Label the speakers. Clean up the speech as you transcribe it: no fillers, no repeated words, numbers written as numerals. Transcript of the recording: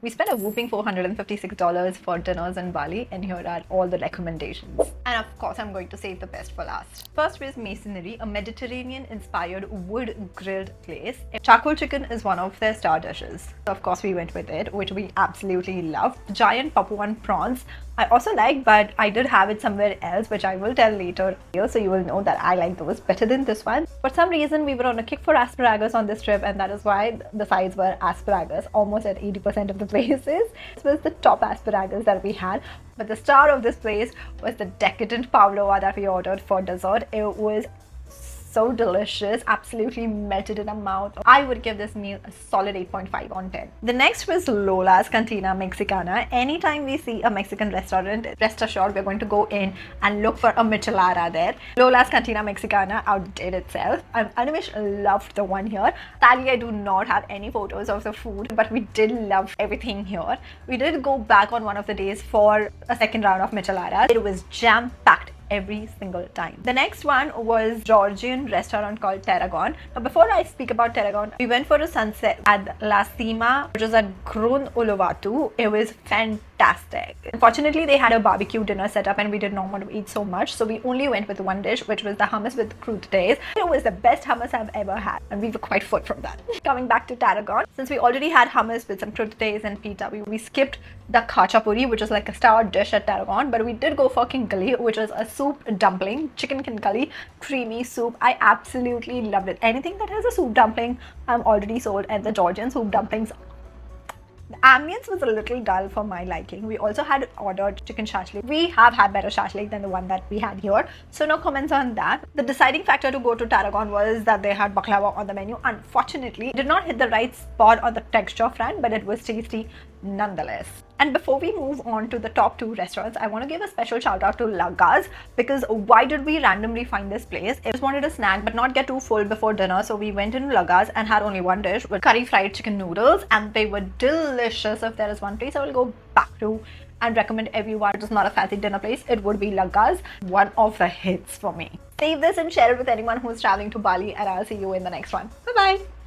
Speaker 1: We spent a whooping $456 for dinners in Bali, and here are all the recommendations. And of course, I'm going to save the best for last. First was Masonry, a Mediterranean-inspired wood-grilled place. Charcoal chicken is one of their star dishes. So of course, we went with it, which we absolutely loved. Giant Papuan prawns I also like, but I did have it somewhere else, which I will tell later here, so you will know that I like those better than this one. For some reason, we were on a kick for asparagus on this trip, and that is why the sides were asparagus, almost at 80% of the places. This was the top asparagus that we had, but the star of this place was the decadent pavlova that we ordered for dessert. It was so delicious, absolutely melted in our mouth. I would give this meal a solid 8.5 on 10. The next was Lola's Cantina Mexicana. Anytime we see a Mexican restaurant, rest assured we're going to go in and look for a michelada there. Lola's Cantina Mexicana outdid itself. Animesh loved the one here. Sadly, I do not have any photos of the food, but we did love everything here. We did go back on one of the days for a second round of micheladas. It was jam-packed every single time. The next one was Georgian restaurant called Tarragon. Now before I speak about Tarragon, we went for a sunset at La Cima, which was at Grun Uluwatu. It was fantastic. Unfortunately, they had a barbecue dinner set up and we did not want to eat so much, so we only went with one dish, which was the hummus with crudités. It was the best hummus I've ever had, and we were quite full from that. Coming back to Tarragon, since we already had hummus with some crudités and pita, we skipped the khachapuri, which is like a star dish at Tarragon, but we did go for kinkali, which is a soup dumpling, chicken kinkali, creamy soup. I absolutely loved it. Anything that has a soup dumpling, I'm already sold, and the Georgian soup dumplings, the ambience was a little dull for my liking. We also had ordered chicken shashlik. We have had better shashlik than the one that we had here, so no comments on that. The deciding factor to go to Tarragon was that they had baklava on the menu. Unfortunately, it did not hit the right spot on the texture front, but it was tasty nonetheless. And before we move on to the top two restaurants, I want to give a special shout out to Laga's, because why did we randomly find this place? I just wanted a snack but not get too full before dinner, so we went into Laga's and had only one dish with curry fried chicken noodles, and they were delicious. If there is one place I will go back to and recommend everyone, it is not a fancy dinner place, it would be Laga's, one of the hits for me. Save this and share it with anyone who is traveling to Bali, and I'll see you in the next one. Bye bye.